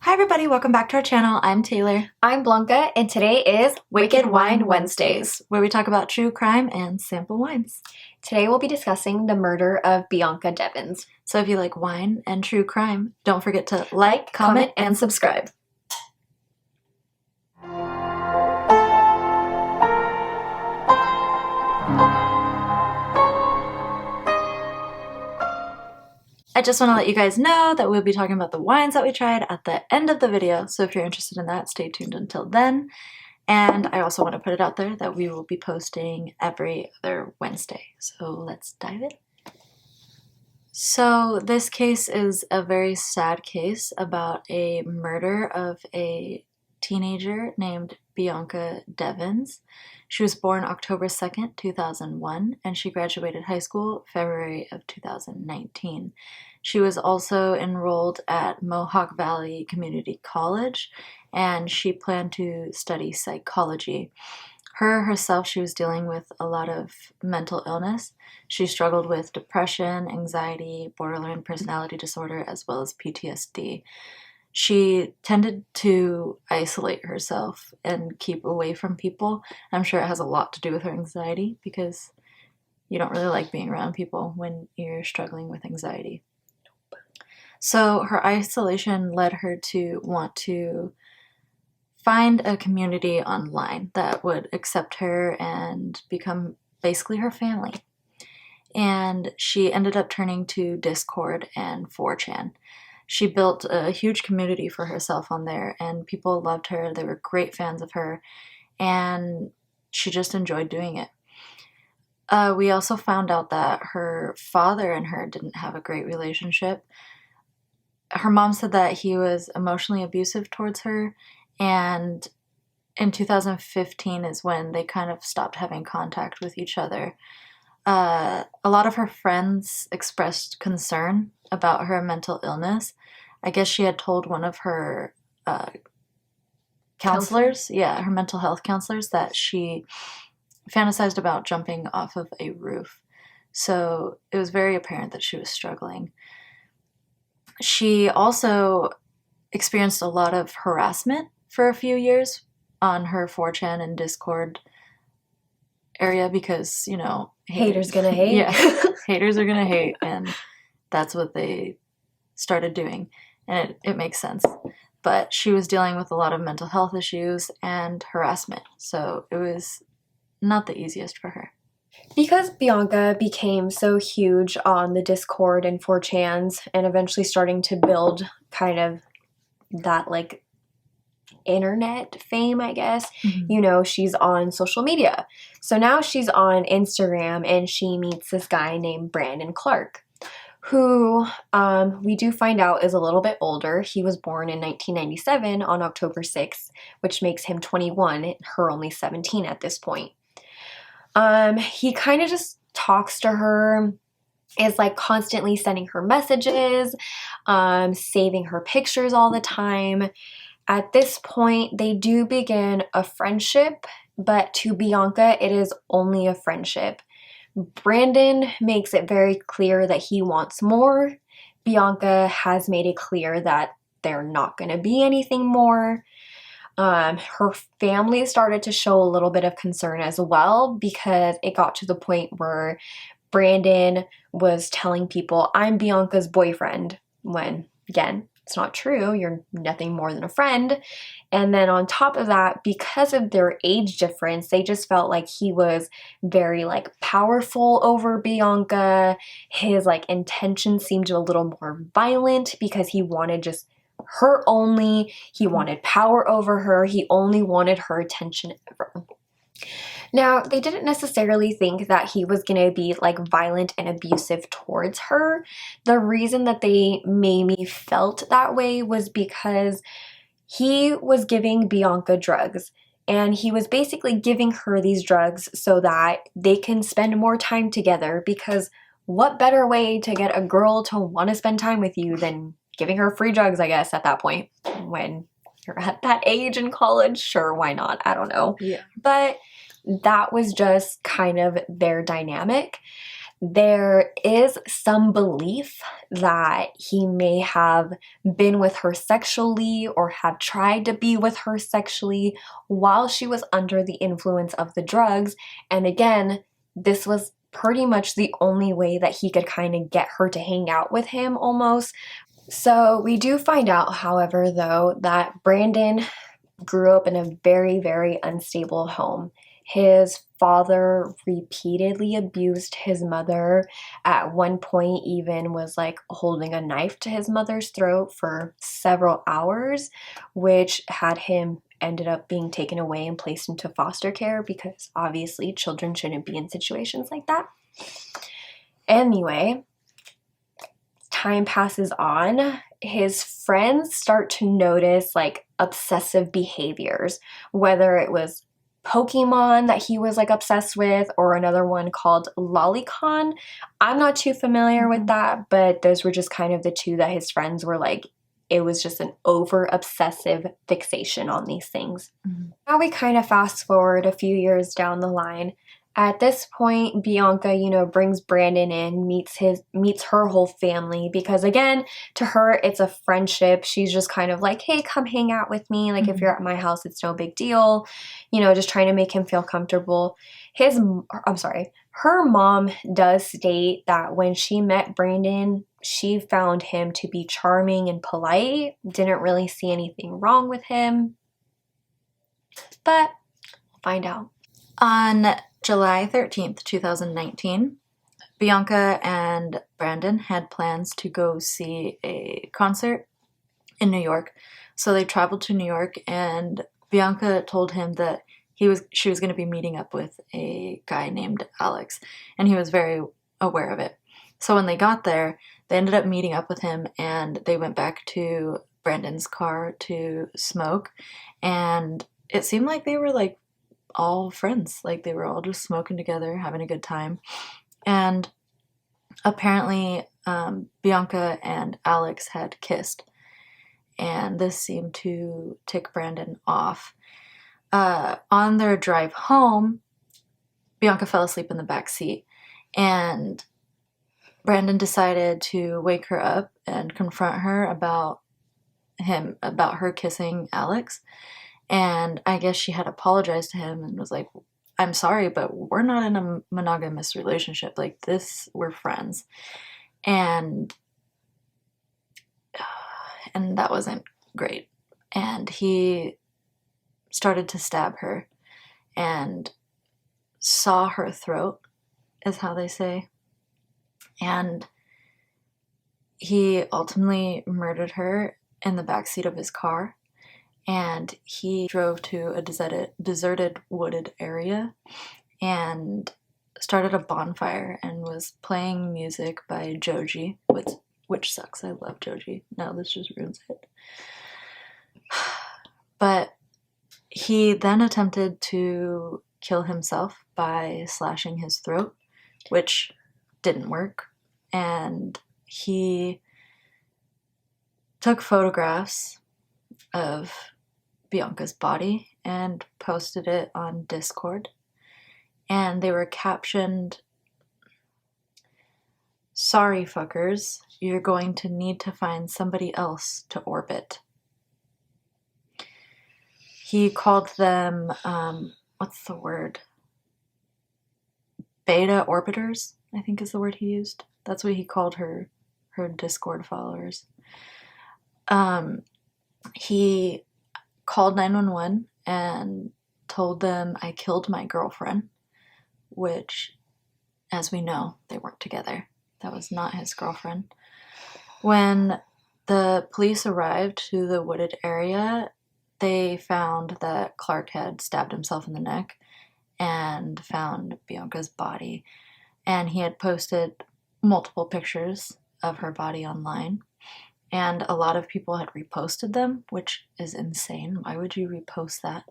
Hi everybody, welcome back to our channel. I'm Taylor. I'm Bianca, and today is Wicked Wine Wednesdays, where we talk about true crime and sample wines. Today we'll be discussing the murder of Bianca Devins. So if you like wine and true crime, don't forget to like, comment, and subscribe. I just want to let you guys know that we'll be talking about the wines that we tried at the end of the video, so if you're interested in that, stay tuned until then. And I also want to put it out there that we will be posting every other Wednesday, so let's dive in. So this case is a very sad case about a murder of a teenager named Bianca Devins. She was born October 2nd, 2001, and she graduated high school February of 2019. She was also enrolled at Mohawk Valley Community College, and she planned to study psychology. Herself, she was dealing with a lot of mental illness. She struggled with depression, anxiety, borderline personality disorder, as well as PTSD. She tended to isolate herself and keep away from people. I'm sure it has a lot to do with her anxiety because you don't really like being around people when you're struggling with anxiety. So her isolation led her to want to find a community online that would accept her and become basically her family. And she ended up turning to Discord and 4chan. She built a huge community for herself on there, and people loved her. They were great fans of her, and she just enjoyed doing it. We also found out that her father and her didn't have a great relationship. Her mom said that he was emotionally abusive towards her, and in 2015 is when they kind of stopped having contact with each other. A lot of her friends expressed concern about her mental illness. I guess she had told one of her counselors, her mental health counselors, that she fantasized about jumping off of a roof. So it was very apparent that she was struggling. She also experienced a lot of harassment for a few years on her 4chan and Discord area because, you know, haters gonna hate. Yeah, haters are gonna hate, and that's what they started doing, and it makes sense. But she was dealing with a lot of mental health issues and harassment, so it was not the easiest for her. Because Bianca became so huge on the Discord and 4chans and eventually starting to build kind of that like internet fame, I guess, you know, she's on social media. So now she's on Instagram and she meets this guy named Brandon Clark, who we do find out is a little bit older. He was born in 1997 on October 6th, which makes him 21, her only 17 at this point. He kind of just talks to her, is like constantly sending her messages, saving her pictures all the time. At this point, they do begin a friendship, but to Bianca, it is only a friendship. Brandon makes it very clear that he wants more. Bianca has made it clear that they're not going to be anything more. Her family started to show a little bit of concern as well because it got to the point where Brandon was telling people, "I'm Bianca's boyfriend," when, again, it's not true. You're nothing more than a friend. And then on top of that, because of their age difference, they just felt like he was very like powerful over Bianca. His like intentions seemed a little more violent because he wanted just her only. He wanted power over her. He only wanted her attention ever. Now, they didn't necessarily think that he was going to be like violent and abusive towards her. The reason that they maybe felt that way was because he was giving Bianca drugs, and he was basically giving her these drugs so that they can spend more time together, because what better way to get a girl to want to spend time with you than giving her free drugs, I guess, at that point. When you're at that age in college, sure, why not? I don't know. Yeah. But that was just kind of their dynamic. There is some belief that he may have been with her sexually or have tried to be with her sexually while she was under the influence of the drugs. And again, this was pretty much the only way that he could kind of get her to hang out with him almost. So we do find out, however, though, that Brandon grew up in a very, very unstable home. His father repeatedly abused his mother. At one point, even was like holding a knife to his mother's throat for several hours, which had him ended up being taken away and placed into foster care because obviously children shouldn't be in situations like that. Anyway, time passes on. His friends start to notice like obsessive behaviors, whether it was Pokemon that he was like obsessed with or another one called Lolicon. I'm not too familiar with that, but those were just kind of the two that his friends were like, it was just an over obsessive fixation on these things. Now we kind of fast forward a few years down the line. At this point, Bianca, brings Brandon in, meets her whole family because again, to her, it's a friendship. She's just kind of like, hey, come hang out with me. Like if you're at my house, it's no big deal. Just trying to make him feel comfortable. Her mom does state that when she met Brandon, she found him to be charming and polite. Didn't really see anything wrong with him. But we'll find out. On July 13th, 2019, Bianca and Brandon had plans to go see a concert in New York. So they traveled to New York, and Bianca told him that she was going to be meeting up with a guy named Alex, and he was very aware of it. So when they got there, they ended up meeting up with him, and they went back to Brandon's car to smoke, and it seemed like they were like all friends. Like they were all just smoking together, having a good time. And apparently Bianca and Alex had kissed, and this seemed to tick Brandon off. On their drive home, Bianca fell asleep in the back seat, and Brandon decided to wake her up and confront her about her kissing Alex. And I guess she had apologized to him and was like, I'm sorry, but we're not in a monogamous relationship. Like this, we're friends. And that wasn't great. And he started to stab her and saw her throat, is how they say. And he ultimately murdered her in the backseat of his car. And he drove to a deserted wooded area and started a bonfire and was playing music by Joji, which sucks. I love Joji. No, this just ruins it. But he then attempted to kill himself by slashing his throat, which didn't work. And he took photographs of Bianca's body and posted it on Discord. And they were captioned, "Sorry, fuckers, you're going to need to find somebody else to orbit." He called them, what's the word? Beta orbiters, I think is the word he used. That's what he called her Discord followers. He called 911 and told them, "I killed my girlfriend," which, as we know, they weren't together. That was not his girlfriend. When the police arrived to the wooded area, they found that Clark had stabbed himself in the neck and found Bianca's body. And he had posted multiple pictures of her body online. And a lot of people had reposted them, which is insane. Why would you repost that?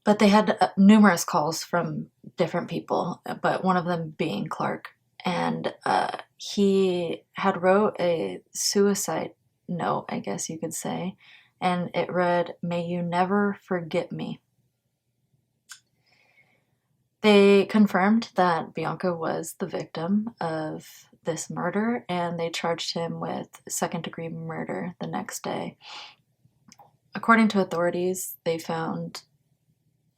But they had numerous calls from different people, but one of them being Clark. And he had wrote a suicide note, I guess you could say, and it read, "May you never forget me." They confirmed that Bianca was the victim of this murder, and they charged him with second-degree murder the next day. According to authorities, they found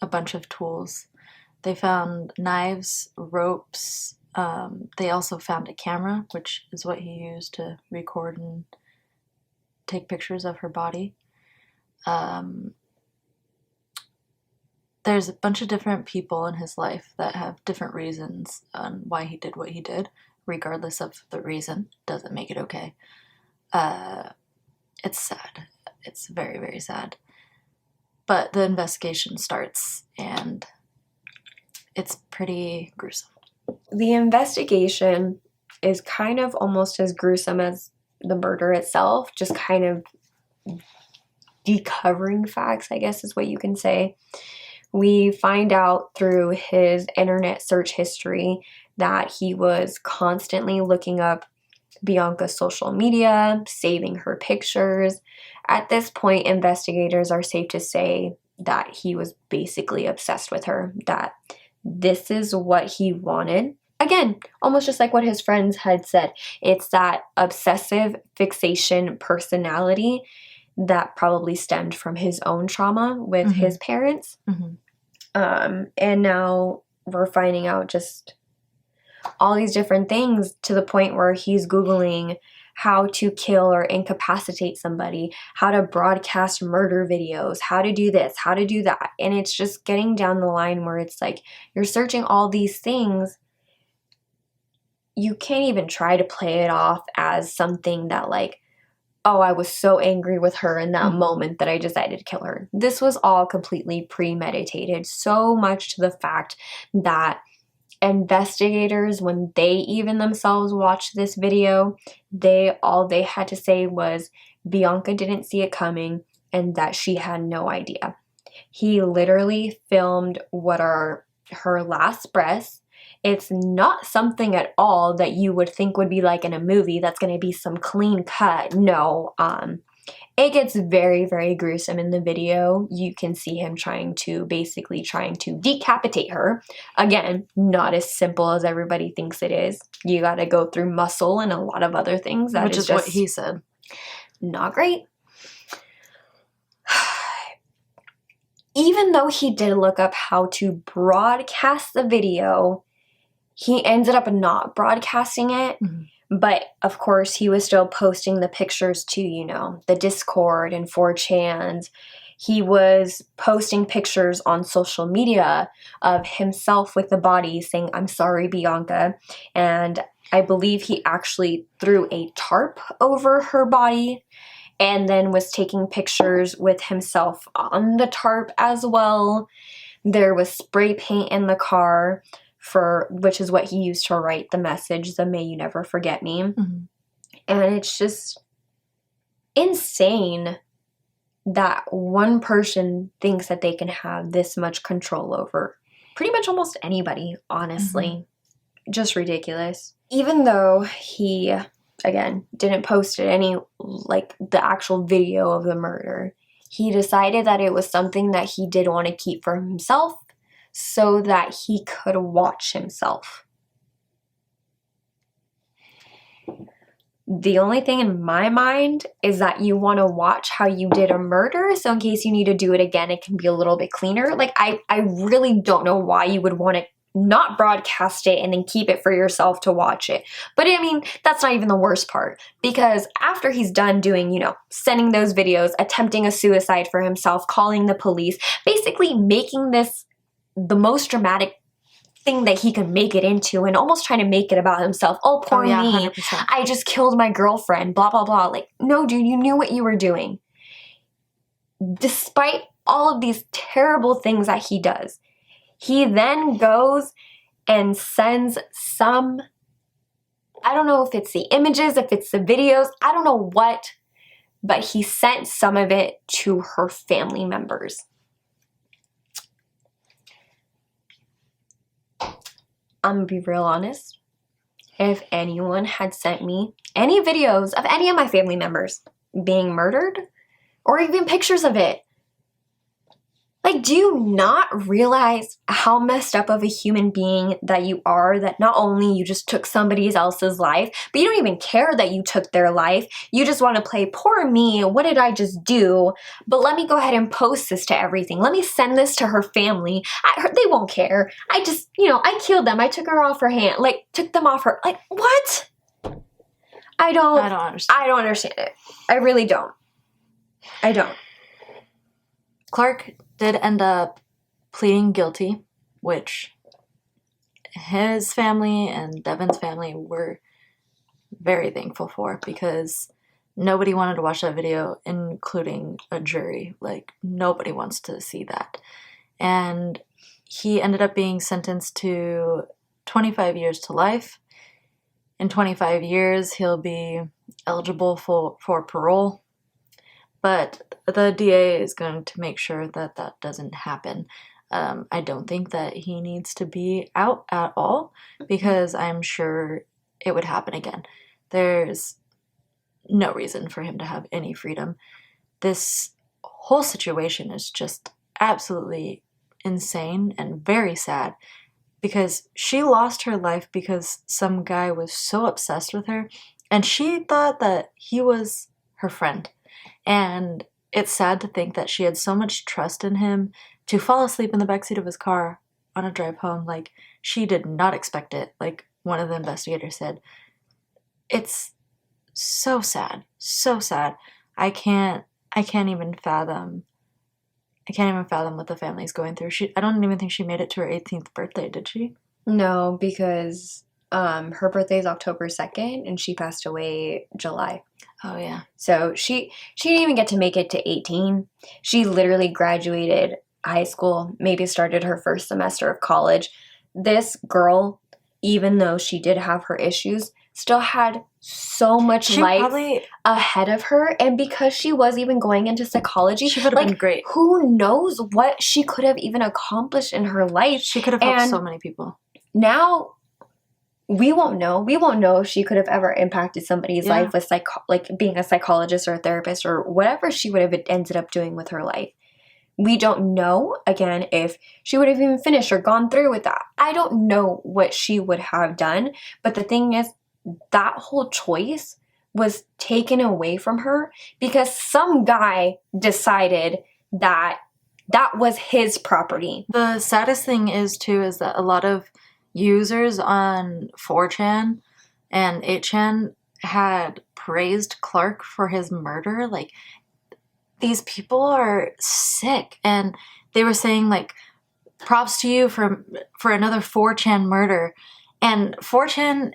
a bunch of tools. They found knives, ropes. They also found a camera, which is what he used to record and take pictures of her body. There's a bunch of different people in his life that have different reasons on why he did what he did. Regardless of the reason, doesn't make it okay. It's sad. It's very, very sad. But the investigation starts, and it's pretty gruesome. The investigation is kind of almost as gruesome as the murder itself, just kind of decovering facts, I guess is what you can say. We find out through his internet search history that he was constantly looking up Bianca's social media, saving her pictures. At this point, investigators are safe to say that he was basically obsessed with her, that this is what he wanted. Again, almost just like what his friends had said. It's that obsessive fixation personality that probably stemmed from his own trauma with his parents. And now we're finding out just all these different things to the point where he's Googling how to kill or incapacitate somebody, how to broadcast murder videos, how to do this, how to do that. And it's just getting down the line where it's like you're searching all these things. You can't even try to play it off as something that like, oh, I was so angry with her in that moment that I decided to kill her. This was all completely premeditated, so much to the fact that investigators, when they even themselves watched this video, all they had to say was Bianca didn't see it coming and that she had no idea. He literally filmed what are her last breaths. It's not something at all that you would think would be like in a movie that's going to be some clean cut. No, it gets very, very gruesome in the video. You can see him trying to decapitate her. Again, not as simple as everybody thinks it is. You got to go through muscle and a lot of other things. Which is what he said. Not great. Even though he did look up how to broadcast the video, he ended up not broadcasting it. But of course, he was still posting the pictures to, the Discord and 4chans. He was posting pictures on social media of himself with the body saying, "I'm sorry, Bianca." And I believe he actually threw a tarp over her body and then was taking pictures with himself on the tarp as well. There was spray paint in the car, which is what he used to write the message, the "May you never forget me." And it's just insane that one person thinks that they can have this much control over pretty much almost anybody, honestly. Just ridiculous. Even though he, again, didn't post any, like, the actual video of the murder, he decided that it was something that he did want to keep for himself, so that he could watch himself. The only thing in my mind is that you want to watch how you did a murder, so in case you need to do it again, it can be a little bit cleaner. Like, I really don't know why you would want to not broadcast it and then keep it for yourself to watch it. But I mean, that's not even the worst part, because after he's done doing, sending those videos, attempting a suicide for himself, calling the police, basically making this the most dramatic thing that he could make it into and almost trying to make it about himself. Oh, poor me. 100%. I just killed my girlfriend, blah, blah, blah. Like, no, dude, you knew what you were doing. Despite all of these terrible things that he does, he then goes and sends some, I don't know if it's the images, if it's the videos, I don't know what, but he sent some of it to her family members. I'm gonna be real honest. If anyone had sent me any videos of any of my family members being murdered, or even pictures of it, Like, do you not realize how messed up of a human being that you are, that not only you just took somebody else's life, but you don't even care that you took their life. You just want to play, poor me, what did I just do? But let me go ahead and post this to everything. Let me send this to her family. They won't care. I just, I killed them. I took her off her hand. Like, took them off her. Like, what? I don't understand. I don't understand it. I really don't. I don't. Clark did end up pleading guilty, which his family and Devin's family were very thankful for, because nobody wanted to watch that video, including a jury. Like, nobody wants to see that. And he ended up being sentenced to 25 years to life. In 25 years, he'll be eligible for parole. But the DA is going to make sure that that doesn't happen. I don't think that he needs to be out at all, because I'm sure it would happen again. There's no reason for him to have any freedom. This whole situation is just absolutely insane and very sad, because she lost her life because some guy was so obsessed with her, and she thought that he was her friend. And it's sad to think that she had so much trust in him to fall asleep in the backseat of his car on a drive home. Like, she did not expect it. Like one of the investigators said, it's so sad, so sad. I can't even fathom what the family's going through. I don't even think she made it to her 18th birthday, did she? No, because her birthday is October 2nd and she passed away July. Oh, yeah. So she didn't even get to make it to 18. She literally graduated high school, maybe started her first semester of college. This girl, even though she did have her issues, still had so much life ahead of her. And because she was even going into psychology, she would have been great. Who knows what she could have even accomplished in her life. She could have helped so many people. Now, we won't know. We won't know if she could have ever impacted somebody's life with being a psychologist or a therapist or whatever she would have ended up doing with her life. We don't know, again, if she would have even finished or gone through with that. I don't know what she would have done. But the thing is, that whole choice was taken away from her because some guy decided that that was his property. The saddest thing is that a lot of users on 4chan and 8chan had praised Clark for his murder. Like, these people are sick, and they were saying, like, props to you for another 4chan murder. And 4chan,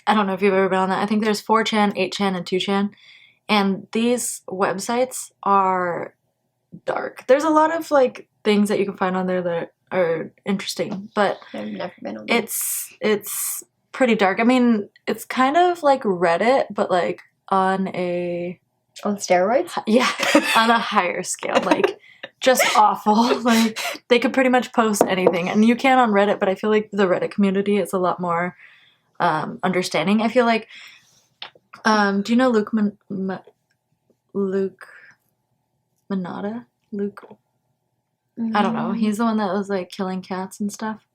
I don't know if you've ever been on that. I think there's 4chan, 8chan, and 2chan. And these websites are dark. There's a lot of, like, things that you can find on there that are interesting, but I've never been on there. It's pretty dark. I mean, it's kind of like Reddit, but like on steroids? Yeah, on a higher scale. Like, just awful. Like, they could pretty much post anything, and you can on Reddit, but I feel like the Reddit community is a lot more understanding. I feel like, do you know Luke Manada? Luke? I don't know. He's the one that was, like, killing cats and stuff.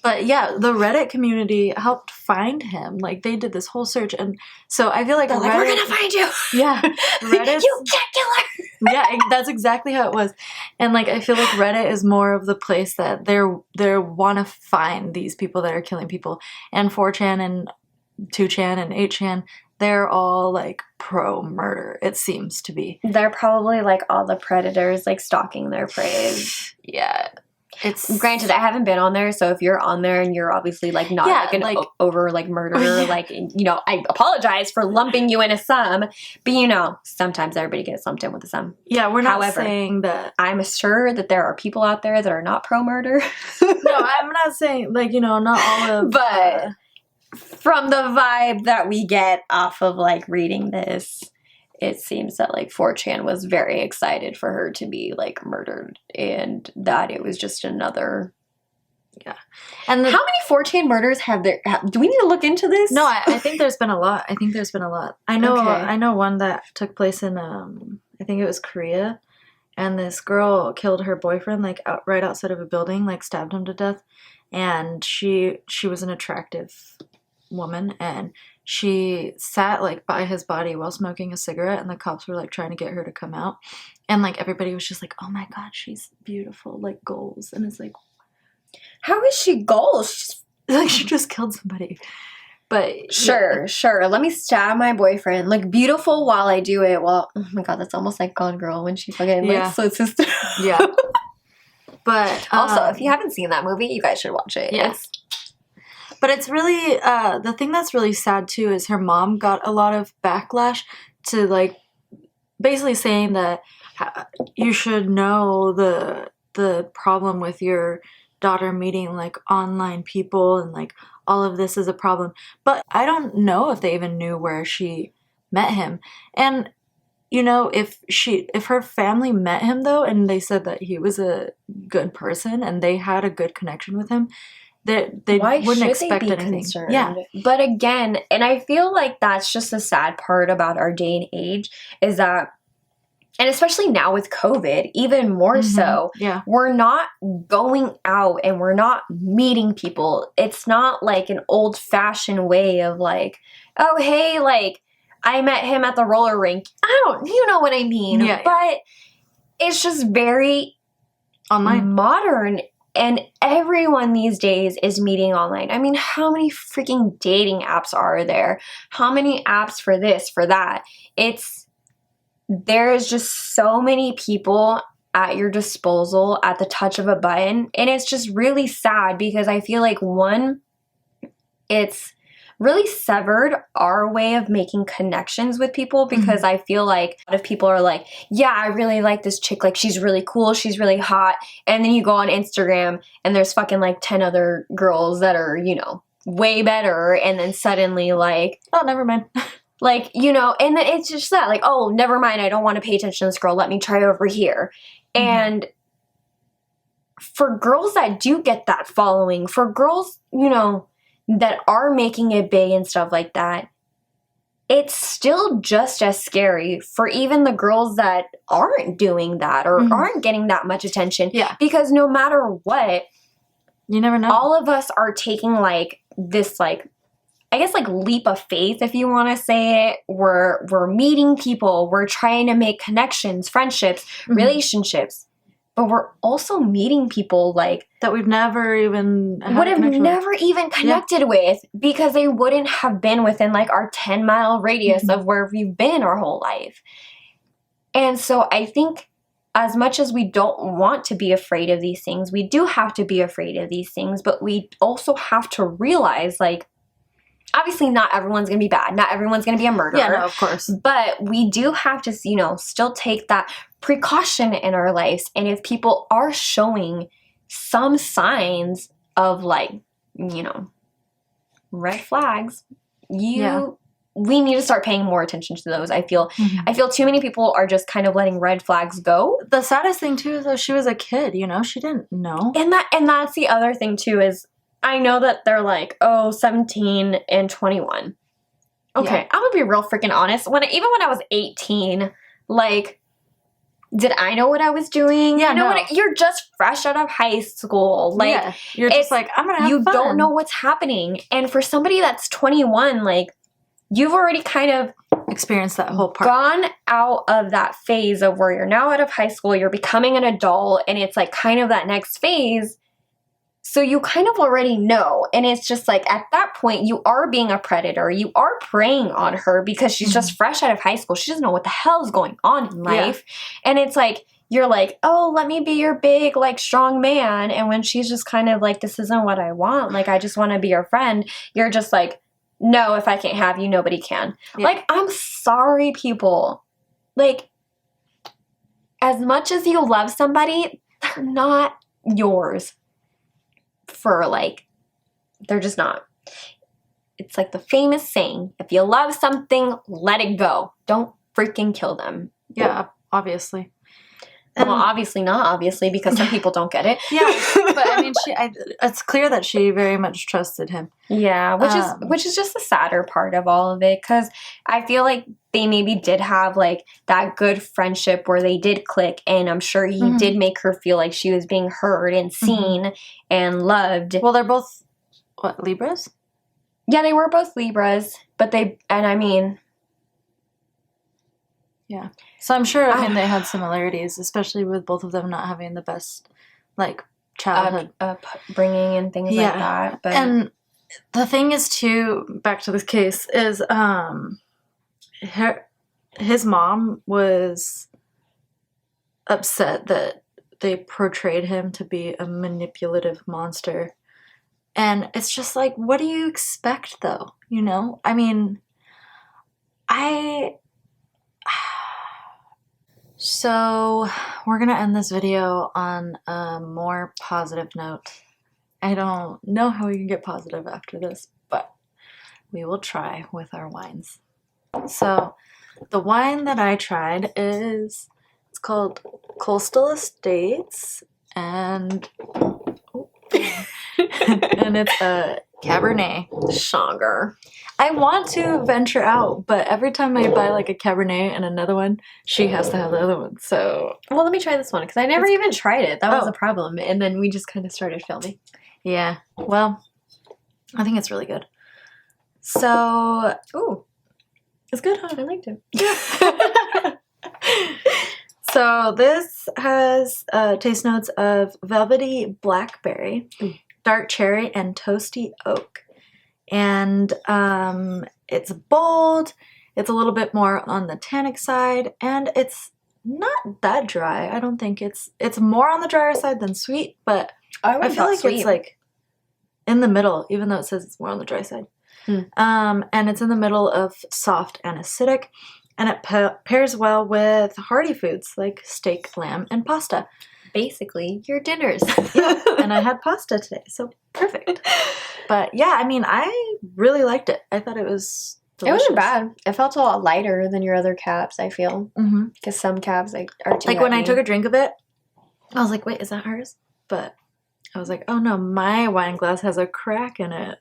But, yeah, the Reddit community helped find him. Like, they did this whole search. And so I feel like Reddit... we're going to find you. Yeah. Reddit. You cat killer. Yeah, that's exactly how it was. And, like, I feel like Reddit is more of the place that they want to find these people that are killing people. And 4chan and 2chan and 8chan, they're all, like, pro-murder, it seems to be. They're probably, like, all the predators, like, stalking their prey. Yeah. It's... Granted, I haven't been on there, so if you're on there and you're obviously, like, not, murderer, like, I apologize for lumping you into some, but, sometimes everybody gets lumped in with the some. Yeah, we're not saying that... I'm sure that there are people out there that are not pro-murder. No, I'm not saying, like, not all of... But... from the vibe that we get off of, like, reading this, it seems that, like, 4chan was very excited for her to be, like, murdered, and that it was just another... Yeah. And how many 4chan murders have there... do we need to look into this? No, I think there's been a lot. I know one that took place in, I think it was Korea, and this girl killed her boyfriend like right outside of a building, like stabbed him to death. And she was an attractive woman, and she sat like by his body while smoking a cigarette, and the cops were like trying to get her to come out, and like everybody was just like, oh my god, she's beautiful, like goals. And it's like, how is she goals? She's like, she just killed somebody. But sure, let me stab my boyfriend. Like, beautiful while I do it. Well, oh my god, that's almost like Gone Girl when she fucking like slits his throat. Yeah. But also, if you haven't seen that movie, you guys should watch it. Yes. But it's really the thing that's really sad too is her mom got a lot of backlash to like basically saying that you should know the problem with your daughter meeting like online people, and like all of this is a problem. But I don't know if they even knew where she met him. And you know, if her family met him though, and they said that he was a good person and they had a good connection with him, that they wouldn't expect anything. Concerned? Yeah. But again, and I feel like that's just the sad part about our day and age is that, and especially now with COVID, even more so, we're not going out and we're not meeting people. It's not like an old-fashioned way of like, oh, hey, like, I met him at the roller rink. You know what I mean. Yeah, but it's just very online, modern, and everyone these days is meeting online. I mean, how many freaking dating apps are there? How many apps for this, for that? There is just so many people at your disposal at the touch of a button. And it's just really sad because I feel like, one, it's really severed our way of making connections with people, because I feel like a lot of people are like, yeah, I really like this chick. Like, she's really cool. She's really hot. And then you go on Instagram and there's fucking like 10 other girls that are, you know, way better. And then suddenly like, oh, never mind. Like, you know, and then it's just that, like, oh, never mind, I don't want to pay attention to this girl. Let me try over here. And for girls that do get that following, for girls, you know, that are making it big and stuff like that, it's still just as scary for even the girls that aren't doing that or aren't getting that much attention. Yeah. Because no matter what, you never know. All of us are taking, like, this, like, I guess like leap of faith, if you want to say it. We're meeting people, we're trying to make connections, friendships, relationships, but we're also meeting people like that we've never even connected with, because they wouldn't have been within like our 10-mile radius of where we've been our whole life. And so I think as much as we don't want to be afraid of these things, we do have to be afraid of these things, but we also have to realize, like, obviously not everyone's going to be bad. Not everyone's going to be a murderer. Yeah, no, of course. But we do have to, you know, still take that precaution in our lives. And if people are showing some signs of, like, you know, red flags, we need to start paying more attention to those. I feel too many people are just kind of letting red flags go. The saddest thing too is that she was a kid, you know, she didn't know. And that's the other thing too, is I know that they're like, oh, 17 and 21. Okay, I'm gonna be real freaking honest. Even when I was 18, like, did I know what I was doing? Yeah, you're just fresh out of high school. Like, you're just like, I'm gonna have fun. You don't know what's happening. And for somebody that's 21, like, you've already kind of experienced that whole part. Gone out of that phase of where you're now out of high school, you're becoming an adult, and it's like kind of that next phase. So you kind of already know. And it's just like, at that point, you are being a predator. You are preying on her because she's just fresh out of high school. She doesn't know what the hell is going on in life. Yeah. And it's like, you're like, oh, let me be your big, like, strong man. And when she's just kind of like, this isn't what I want. Like, I just want to be your friend. You're just like, no, if I can't have you, nobody can. Yeah. Like, I'm sorry, people. Like, as much as you love somebody, they're not yours. For, like, they're just not. It's like the famous saying, if you love something, let it go. Don't freaking kill them. Yeah, obviously. Well, obviously not, obviously, because some people don't get it. Yeah, but I mean, it's clear that she very much trusted him. Yeah, which is just the sadder part of all of it, because I feel like they maybe did have like that good friendship where they did click, and I'm sure he did make her feel like she was being heard and seen and loved. Well, they're both, what, Libras? Yeah, they were both Libras, but I mean... Yeah. So I'm sure, I mean, they had similarities, especially with both of them not having the best, like, childhood upbringing and things like that. But and the thing is, too, back to this case, is his mom was upset that they portrayed him to be a manipulative monster. And it's just like, what do you expect, though? You know? I mean, So, we're going to end this video on a more positive note. I don't know how we can get positive after this, but we will try with our wines. So, the wine that I tried it's called Coastal Estates, and and it's a Cabernet. Shanger. I want to venture out, but every time I buy like a Cabernet and another one, she has to have the other one. So, well, let me try this one because I never even tried it. That was a problem, and then we just kind of started filming. Yeah. Well, I think it's really good. So, ooh, it's good, huh? I liked it. So this has taste notes of velvety blackberry, dark cherry, and toasty oak. And it's bold, it's a little bit more on the tannic side, and it's not that dry. I don't think it's more on the drier side than sweet, but I feel like it's like in the middle, even though it says it's more on the dry side. And it's in the middle of soft and acidic, and it pairs well with hearty foods like steak, lamb, and pasta. Basically, your dinners. Yeah, and I had pasta today, so perfect. But yeah, I mean, I really liked it. I thought it was delicious. It wasn't bad. It felt a lot lighter than your other cabs, I feel. Because some cabs are too like when I heavy. took a drink of it, I was like, wait, is that hers? But I was like, oh no, my wine glass has a crack in it.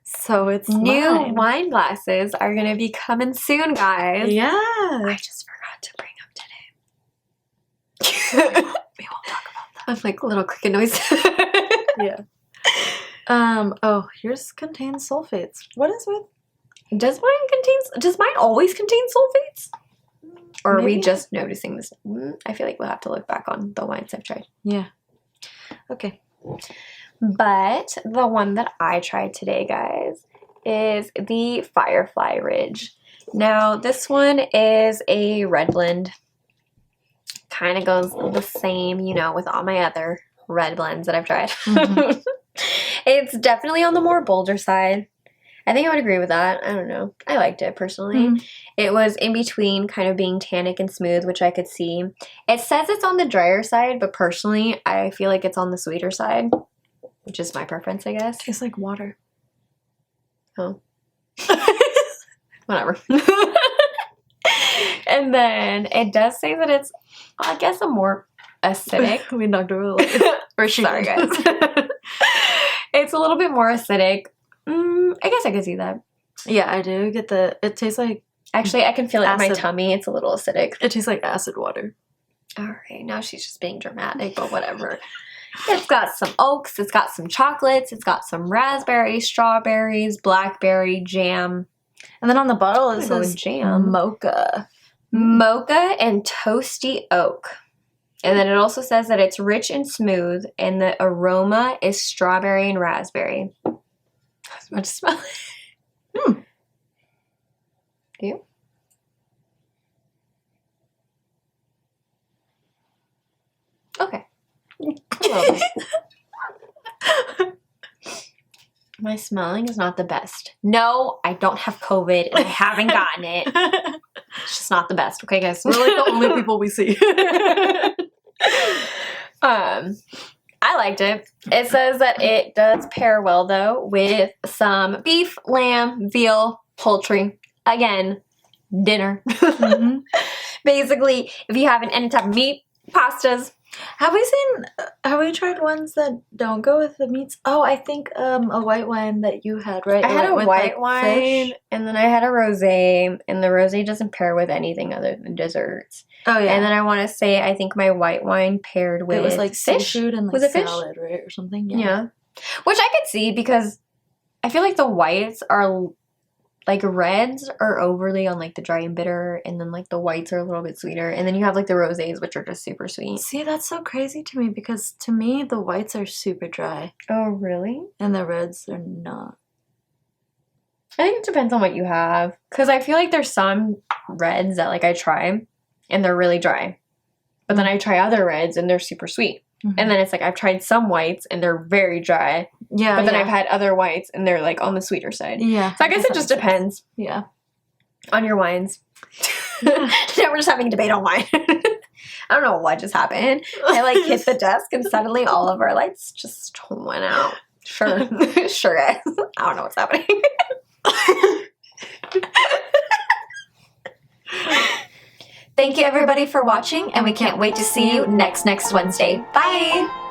So it's new mine. Wine glasses are going to be coming soon, guys. Yeah. I just forgot to bring them today. We won't talk about that. I'm like a little clicking noise. Yeah. Oh, yours contains sulfates. What is with? Does mine always contain sulfates? Or are we just noticing this? I feel like we'll have to look back on the wines I've tried. Yeah. Okay. But the one that I tried today, guys, is the Firefly Ridge. Now, this one is a red blend. Kind of goes the same, you know, with all my other red blends that I've tried. It's definitely on the more bolder side. I think I would agree with that. I don't know. I liked it personally. It was in between kind of being tannic and smooth, which I could see. It says it's on the drier side, but personally, I feel like it's on the sweeter side, which is my preference, I guess. Tastes like water. Oh. Whatever. And then it does say that it's, I guess, a more acidic. We knocked over the light. Or sorry, guys. It's a little bit more acidic. I guess I could see that. Yeah, I do get it tastes like... Actually, I can feel it in my acid. tummy. It's a little acidic. It tastes like acid water. All right, now she's just being dramatic, but whatever. It's got some oaks. It's got some chocolates. It's got some raspberries, strawberries, blackberry, jam. And then on the bottle it says jam. mocha. Mocha and toasty oak. And then it also says that it's rich and smooth, and the aroma is strawberry and raspberry. I was about to smell it. Do you? Okay. A little bit. My smelling is not the best. No, I don't have COVID, and I haven't gotten it. It's just not the best. Okay, guys? We're like the only people we see. I liked it. It says that it does pair well, though, with some beef, lamb, veal, poultry. Again, dinner. Basically, if you have any type of meat, Pastas. Have we tried ones that don't go with the meats? Oh, I think a white wine that you had, right? I had a with, white like, wine, fish. and then I had a rosé, and the rosé doesn't pair with anything other than desserts. Oh yeah. And then I want to say I think my white wine paired with it was like fish. seafood and like Was it fish? salad, right, or something. Yeah. Which I could see because I feel like the whites are like reds are overly on like the dry and bitter, and then like the whites are a little bit sweeter, and then you have like the rosés, which are just super sweet. See, that's so crazy to me because to me the whites are super dry Oh, really? and the reds are not. I think it depends on what you have, because I feel like there's some reds that like I try and they're really dry, but then I try other reds and they're super sweet. And then it's like I've tried some whites and they're very dry. Yeah. But then I've had other whites and they're like on the sweeter side. Yeah. So I guess it just depends. Yeah. On your wines. Now we're just having a debate on wine. I don't know what just happened. I like hit the desk and suddenly all of our lights just went out. Sure. Sure, guys. I don't know what's happening. Thank you everybody for watching, and we can't wait to see you next Wednesday. Bye!